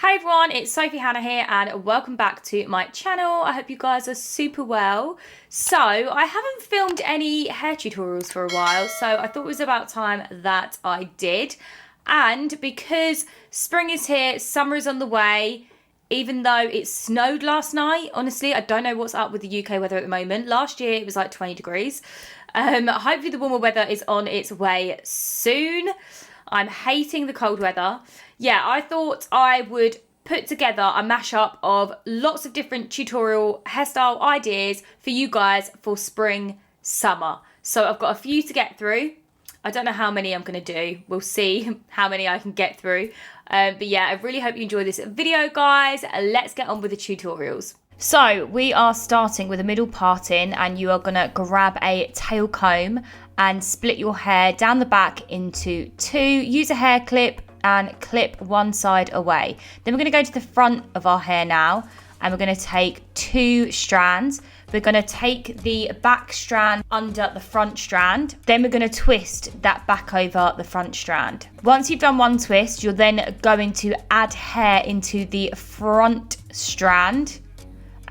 Hi everyone, it's Sophie Hannah here and welcome back to my channel. I hope you guys are super well. So I haven't filmed any hair tutorials for a while, so I thought it was about time that I did. And because spring is here, summer is on the way, even though it snowed last night, honestly, I don't know what's up with the UK weather at the moment. Last year it was like 20 degrees. Hopefully the warmer weather is on its way soon. I'm hating the cold weather. Yeah, I thought I would put together a mashup of lots of different tutorial hairstyle ideas for you guys for spring, summer. So I've got a few to get through. I don't know how many I'm going to do. We'll see how many I can get through. But yeah, I really hope you enjoy this video, guys. Let's get on with the tutorials. So we are starting with a middle parting, and you are going to grab a tail comb and split your hair down the back into two. Use a hair clip and clip one side away. Then we're going to go to the front of our hair now, and we're going to take two strands. We're going to take the back strand under the front strand. Then we're going to twist that back over the front strand. Once you've done one twist, you're then going to add hair into the front strand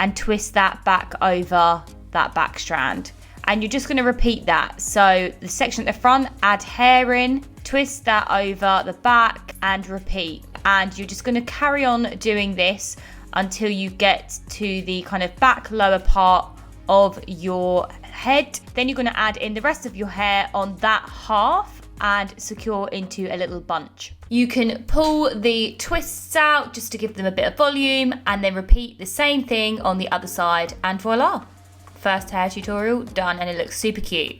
and twist that back over that back strand. And you're just going to repeat that. So the section at the front, add hair in, twist that over the back and repeat. And you're just going to carry on doing this until you get to the kind of back lower part of your head. Then you're going to add in the rest of your hair on that half and secure into a little bunch. You can pull the twists out just to give them a bit of volume, and then repeat the same thing on the other side, and voila. First hair tutorial done, and it looks super cute.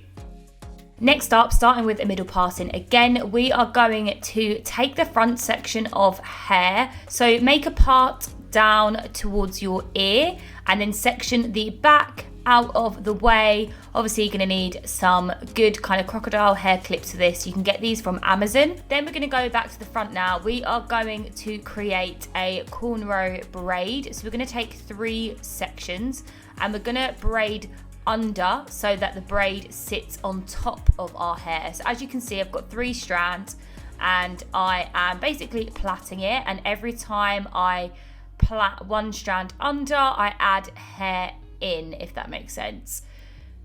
Next up, starting with a middle parting, again, we are going to take the front section of hair. So make a part down towards your ear and then section the back out of the way. Obviously, you're going to need some good kind of crocodile hair clips for this. You can get these from Amazon. Then we're going to go back to the front now. We are going to create a cornrow braid. So we're going to take three sections and we're going to braid under so that the braid sits on top of our hair. So as you can see, I've got three strands and I am basically plaiting it, and every time I plait one strand under, I add hair in, if that makes sense.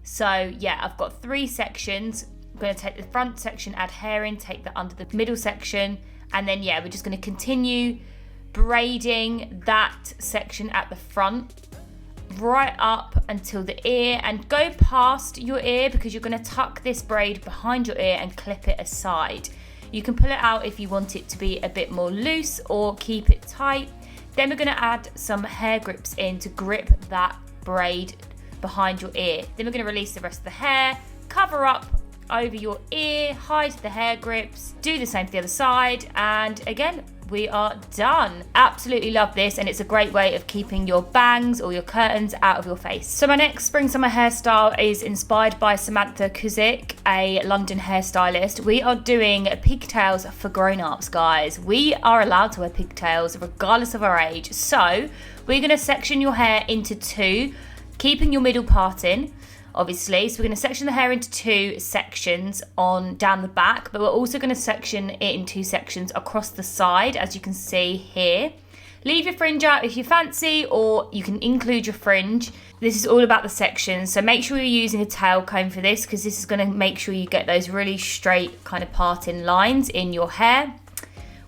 So yeah, I've got three sections. I'm going to take the front section, add hair in, take that under the middle section, and then yeah, we're just going to continue braiding that section at the front right up until the ear, and go past your ear because you're going to tuck this braid behind your ear and clip it aside. You can pull it out if you want it to be a bit more loose or keep it tight. Then we're going to add some hair grips in to grip that braid behind your ear. Then we're going to release the rest of the hair, cover up over your ear, hide the hair grips, do the same for the other side, and again, we are done. Absolutely love this, and it's a great way of keeping your bangs or your curtains out of your face. So my next spring summer hairstyle is inspired by Samantha Kuzik, a London hairstylist. We are doing pigtails for grown-ups, guys. We are allowed to wear pigtails regardless of our age. So we're going to section your hair into two, keeping your middle part in, obviously. So we're going to section the hair into two sections on down the back, but we're also going to section it in two sections across the side, as you can see here. Leave your fringe out if you fancy, or you can include your fringe. This is all about the sections, so make sure you're using a tail comb for this, because this is going to make sure you get those really straight kind of parting lines in your hair.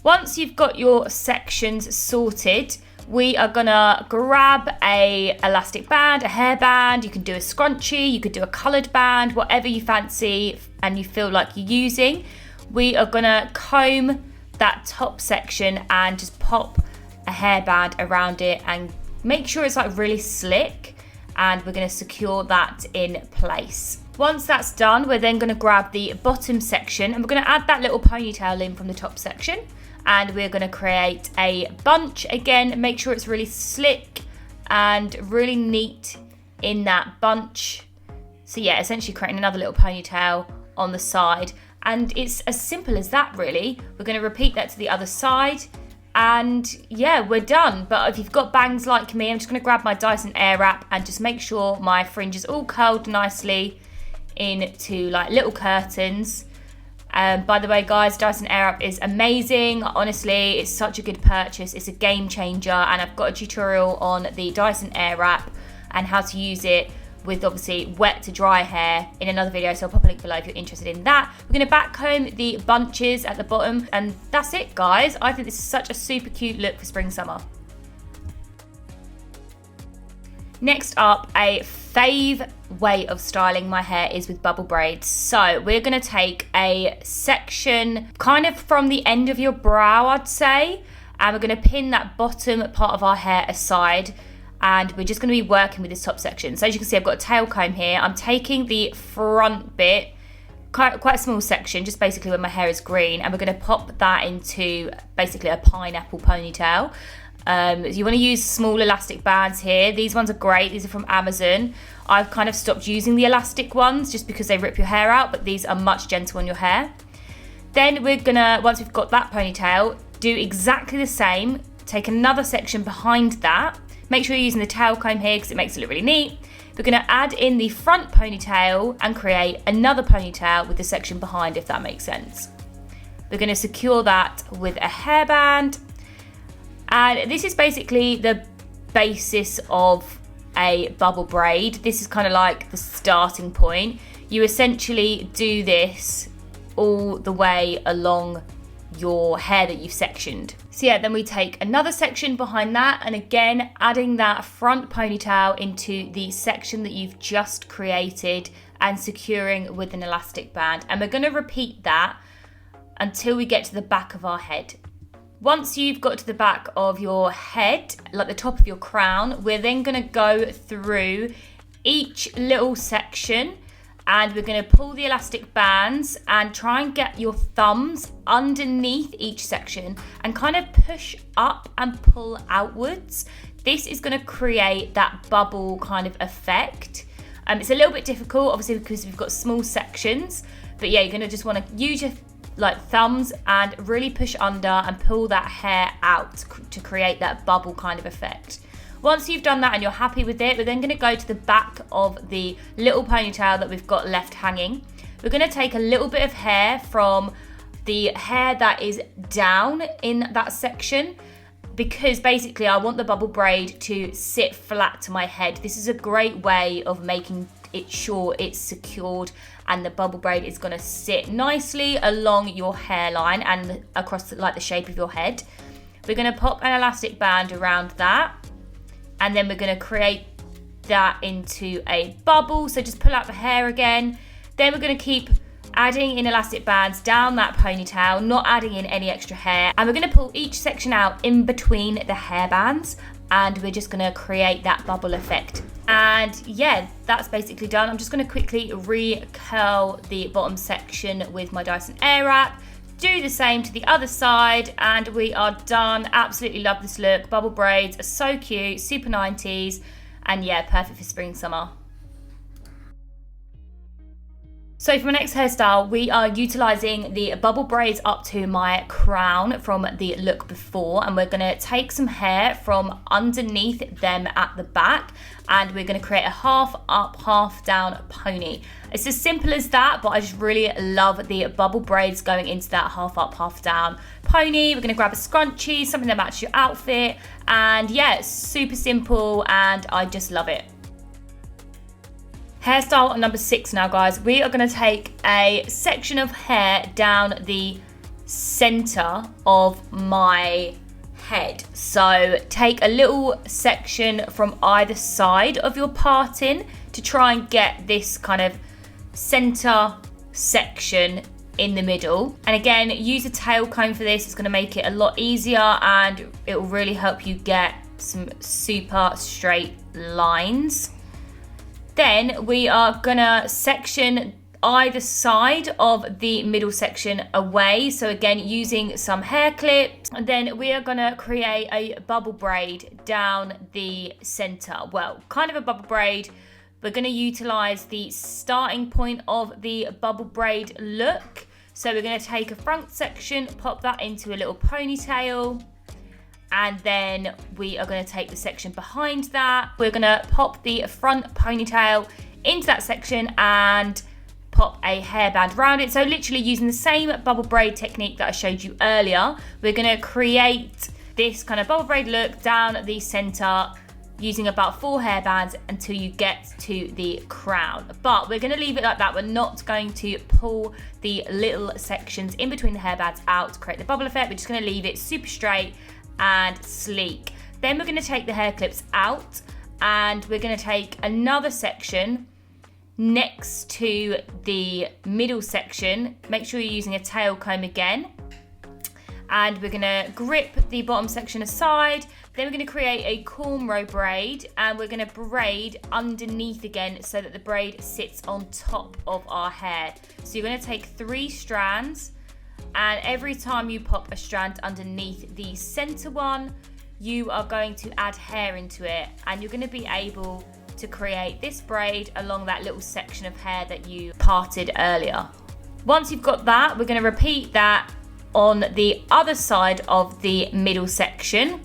Once you've got your sections sorted, we are gonna grab a elastic band, a hairband. You can do a scrunchie, you could do a coloured band, whatever you fancy and you feel like you're using. We are gonna comb that top section and just pop a hairband around it and make sure it's like really slick, and we're gonna secure that in place. Once that's done, we're then gonna grab the bottom section and we're gonna add that little ponytail in from the top section. And we're going to create a bunch again. Make sure it's really slick and really neat in that bunch. So yeah, essentially creating another little ponytail on the side. And it's as simple as that, really. We're going to repeat that to the other side. And yeah, we're done. But if you've got bangs like me, I'm just going to grab my Dyson Airwrap and just make sure my fringe is all curled nicely into like little curtains. By the way, guys, Dyson Airwrap is amazing. Honestly, it's such a good purchase. It's a game changer, and I've got a tutorial on the Dyson Airwrap and how to use it with obviously wet to dry hair in another video, so I'll pop a link below if you're interested in that. We're going to back comb the bunches at the bottom, and that's it, guys. I think this is such a super cute look for spring summer. Next up, a fave way of styling my hair is with bubble braids. So we're going to take a section kind of from the end of your brow, I'd say, and we're going to pin that bottom part of our hair aside, and we're just going to be working with this top section. So as you can see, I've got a tail comb here. I'm taking the front bit, quite a small section, just basically where my hair is green, and we're going to pop that into basically a pineapple ponytail. You want to use small elastic bands here. These ones are great. These are from Amazon. I've kind of stopped using the elastic ones just because they rip your hair out, but these are much gentle on your hair. Then we're gonna, once we've got that ponytail, do exactly the same. Take another section behind that. Make sure you're using the tail comb here because it makes it look really neat. We're gonna add in the front ponytail and create another ponytail with the section behind, if that makes sense. We're gonna secure that with a hairband. And this is basically the basis of a bubble braid. This is kind of like the starting point. You essentially do this all the way along your hair that you've sectioned. So yeah, then we take another section behind that, and again, adding that front ponytail into the section that you've just created and securing with an elastic band. And we're gonna repeat that until we get to the back of our head. Once you've got to the back of your head, like the top of your crown, we're then going to go through each little section, and we're going to pull the elastic bands and try and get your thumbs underneath each section and kind of push up and pull outwards. This is going to create that bubble kind of effect. It's a little bit difficult, obviously, because we've got small sections, but yeah, you're going to just want to use your thumbs and really push under and pull that hair out to create that bubble kind of effect. Once you've done that and you're happy with it, we're then going to go to the back of the little ponytail that we've got left hanging. We're going to take a little bit of hair from the hair that is down in that section, because basically I want the bubble braid to sit flat to my head. This is a great way of making it sure it's secured and the bubble braid is going to sit nicely along your hairline and across the shape of your head. We're going to pop an elastic band around that, and then we're going to create that into a bubble. So just pull out the hair again. Then we're going to keep adding in elastic bands down that ponytail, not adding in any extra hair, and we're going to pull each section out in between the hair bands, and we're just going to create that bubble effect. And yeah, that's basically done. I'm just going to quickly re-curl the bottom section with my Dyson Airwrap. Do the same to the other side, and we are done. Absolutely love this look. Bubble braids are so cute, super 90s, and yeah, perfect for spring, summer. So for my next hairstyle, we are utilising the bubble braids up to my crown from the look before, and we're going to take some hair from underneath them at the back, and we're going to create a half up, half down pony. It's as simple as that, but I just really love the bubble braids going into that half up, half down pony. We're going to grab a scrunchie, something that matches your outfit, and yeah, it's super simple and I just love it. Hairstyle number 6 now, guys. We are going to take a section of hair down the center of my head. So take a little section from either side of your parting to try and get this kind of center section in the middle. And again, use a tail comb for this. It's going to make it a lot easier, and it will really help you get some super straight lines. Then we are gonna section either side of the middle section away. So again, using some hair clips. And then we are gonna create a bubble braid down the center. Well, kind of a bubble braid. We're gonna utilize the starting point of the bubble braid look. So we're gonna take a front section, pop that into a little ponytail. And then we are going to take the section behind that. We're going to pop the front ponytail into that section and pop a hairband around it. So literally using the same bubble braid technique that I showed you earlier, we're going to create this kind of bubble braid look down the center using about 4 hairbands until you get to the crown. But we're going to leave it like that. We're not going to pull the little sections in between the hairbands out to create the bubble effect. We're just going to leave it super straight and sleek. Then we're going to take the hair clips out and we're going to take another section next to the middle section. Make sure you're using a tail comb again. And we're going to grip the bottom section aside. Then we're going to create a cornrow braid and we're going to braid underneath again so that the braid sits on top of our hair. So you're going to take 3 strands, and every time you pop a strand underneath the center one, you are going to add hair into it, and you're going to be able to create this braid along that little section of hair that you parted earlier. Once you've got that, we're going to repeat that on the other side of the middle section.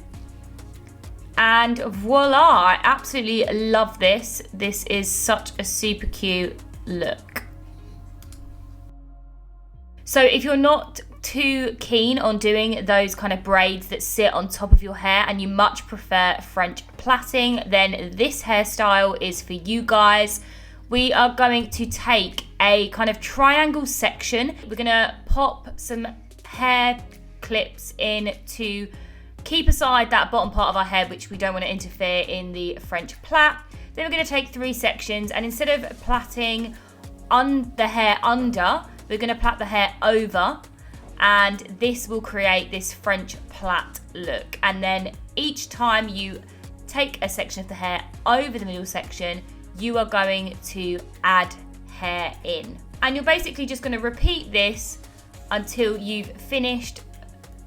And voila, I absolutely love this. This is such a super cute look. So if you're not too keen on doing those kind of braids that sit on top of your hair and you much prefer French plaiting, then this hairstyle is for you guys. We are going to take a kind of triangle section. We're gonna pop some hair clips in to keep aside that bottom part of our hair, which we don't want to interfere in the French plait. Then we're going to take 3 sections, and instead of plaiting the hair under, we're going to plait the hair over, and this will create this French plait look. And then each time you take a section of the hair over the middle section, you are going to add hair in. And you're basically just going to repeat this until you've finished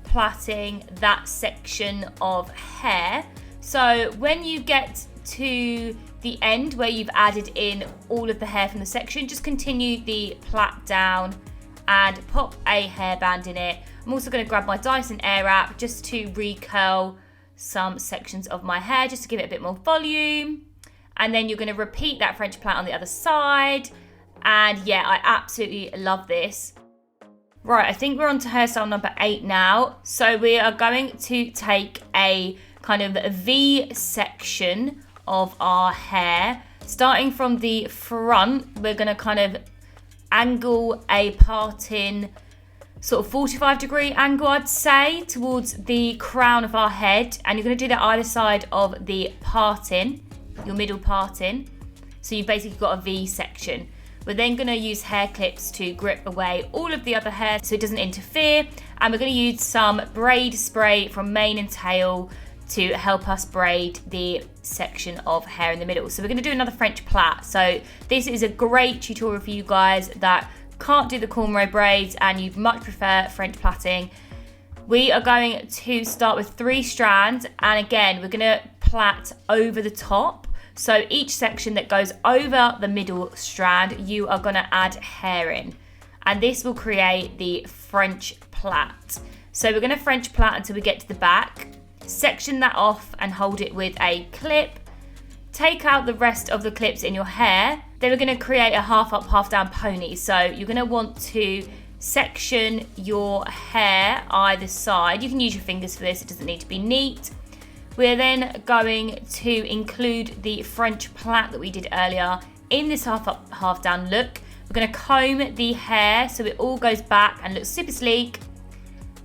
plaiting that section of hair. So when you get to the end where you've added in all of the hair from the section, just continue the plait down and pop a hairband in it. I'm also going to grab my Dyson Airwrap just to recurl some sections of my hair, just to give it a bit more volume. And then you're going to repeat that French plait on the other side. And yeah, I absolutely love this. Right, I think we're on to hairstyle number 8 now. So we are going to take a kind of V section of our hair. Starting from the front, we're going to kind of angle a parting sort of 45-degree angle, I'd say, towards the crown of our head. And you're going to do that either side of the parting, your middle parting. So you've basically got a V section. We're then going to use hair clips to grip away all of the other hair so it doesn't interfere. And we're going to use some braid spray from mane and tail to help us braid the section of hair in the middle. So we're going to do another French plait. So this is a great tutorial for you guys that can't do the cornrow braids and you much prefer French plaiting. We are going to start with 3 strands, and again, we're going to plait over the top. So each section that goes over the middle strand, you are going to add hair in. And this will create the French plait. So we're going to French plait until we get to the back. Section that off and hold it with a clip. Take out the rest of the clips in your hair. Then we're going to create a half up, half down pony. So you're going to want to section your hair either side. You can use your fingers for this, it doesn't need to be neat. We're then going to include the French plait that we did earlier in this half up, half down look. We're going to comb the hair so it all goes back and looks super sleek.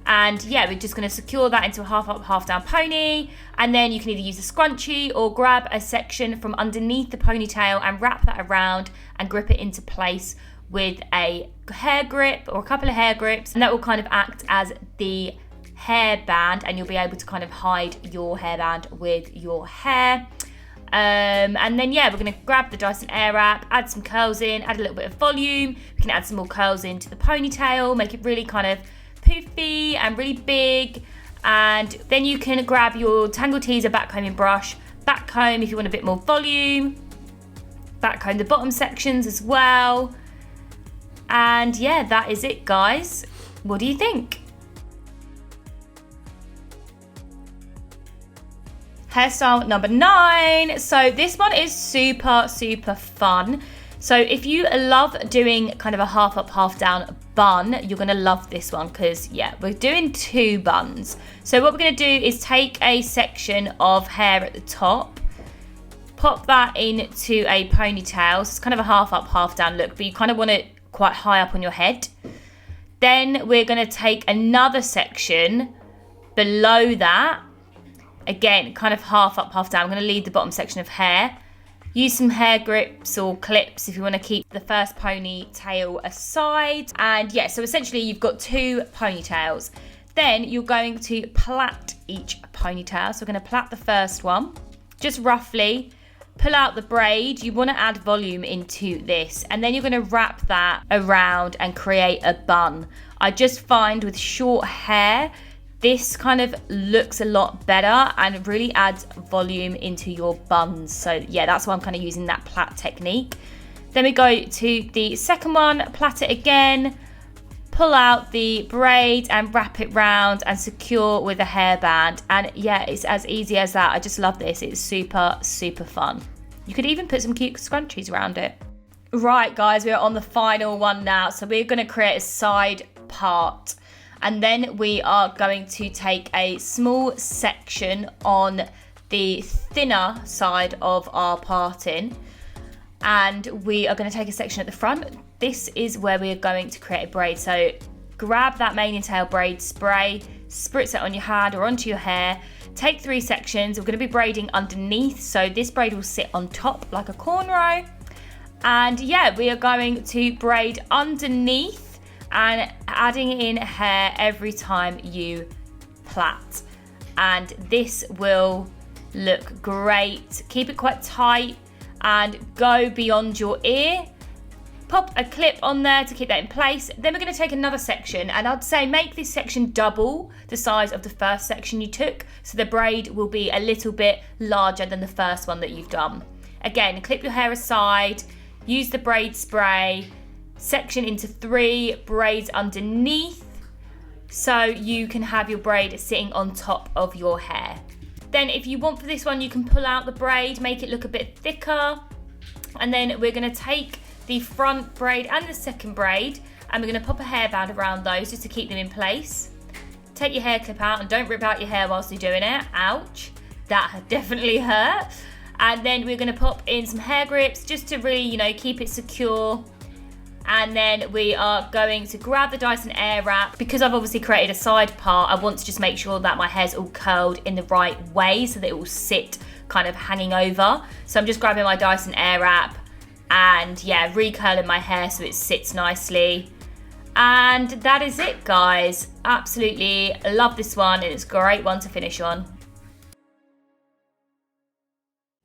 And yeah, we're just going to secure that into a half up, half down pony. And then you can either use a scrunchie or grab a section from underneath the ponytail and wrap that around and grip it into place with a hair grip or a couple of hair grips. And that will kind of act as the hairband, and you'll be able to kind of hide your hairband with your hair. And then yeah, we're going to grab the Dyson Airwrap, add some curls in, add a little bit of volume. We can add some more curls into the ponytail, make it really kind of poofy and really big. And then you can grab your Tangle Teezer backcombing brush, backcomb if you want a bit more volume, backcomb the bottom sections as well. And yeah, that is it, guys. What do you think? Hairstyle number 9. So this one is super fun. So if you love doing kind of a half up, half down bun, you're gonna love this one because yeah, we're doing 2 buns. So what we're gonna do is take a section of hair at the top, pop that into a ponytail. So it's kind of a half up, half down look, but you kind of want it quite high up on your head. Then we're gonna take another section below that. Again, kind of half up, half down. I'm gonna leave the bottom section of hair. Use some hair grips or clips if you want to keep the first ponytail aside. And yeah, so essentially you've got 2 ponytails. Then you're going to plait each ponytail. So we're going to plait the first one, just roughly. Pull out the braid. You want to add volume into this. And then you're going to wrap that around and create a bun. I just find with short hair, this kind of looks a lot better and really adds volume into your buns. So yeah, that's why I'm kind of using that plait technique. Then we go to the second one, plait it again, pull out the braid and wrap it round and secure with a hairband. And yeah, it's as easy as that. I just love this. It's super, super fun. You could even put some cute scrunchies around it. Right guys, we're on the final one now. So we're gonna create a side part. And then we are going to take a small section on the thinner side of our parting. And we are going to take a section at the front. This is where we are going to create a braid. So grab that mane and tail braid spray, spritz it on your hand or onto your hair. Take 3 sections. We're going to be braiding underneath. So this braid will sit on top like a cornrow. And yeah, we are going to braid underneath and adding in hair every time you plait. And this will look great. Keep it quite tight and go beyond your ear. Pop a clip on there to keep that in place. Then we're going to take another section, and I'd say make this section double the size of the first section you took, so the braid will be a little bit larger than the first one that you've done. Again, clip your hair aside, use the braid spray, section into 3 braids underneath so you can have your braid sitting on top of your hair. Then if you want for this one, you can pull out the braid, make it look a bit thicker, and then we're going to take the front braid and the second braid and we're going to pop a hairband around those just to keep them in place. Take your hair clip out and don't rip out your hair whilst you're doing it. Ouch, that definitely hurt. And then we're going to pop in some hair grips just to really, you know, keep it secure. And then we are going to grab the Dyson Airwrap. Because I've obviously created a side part, I want to just make sure that my hair's all curled in the right way so that it will sit kind of hanging over. So I'm just grabbing my Dyson Airwrap and yeah, recurling my hair so it sits nicely. And that is it, guys. Absolutely love this one, and it's a great one to finish on.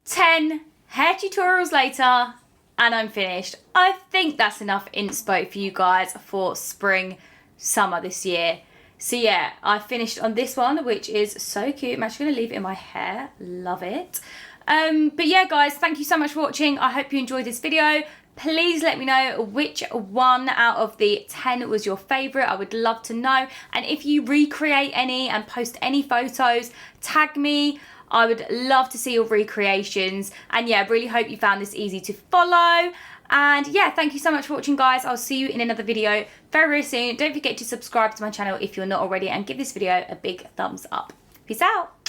10 hair tutorials later, and I'm finished. I think that's enough inspo for you guys for spring, summer this year. So yeah, I finished on this one, which is so cute. I'm actually gonna leave it in my hair, love it. But yeah guys, thank you so much for watching. I hope you enjoyed this video. Please let me know which one out of the 10 was your favorite. I would love to know. And if you recreate any and post any photos, tag me. I would love to see your recreations. And yeah, really hope you found this easy to follow. And yeah, thank you so much for watching, guys. I'll see you in another video very, very soon. Don't forget to subscribe to my channel if you're not already, and give this video a big thumbs up. Peace out.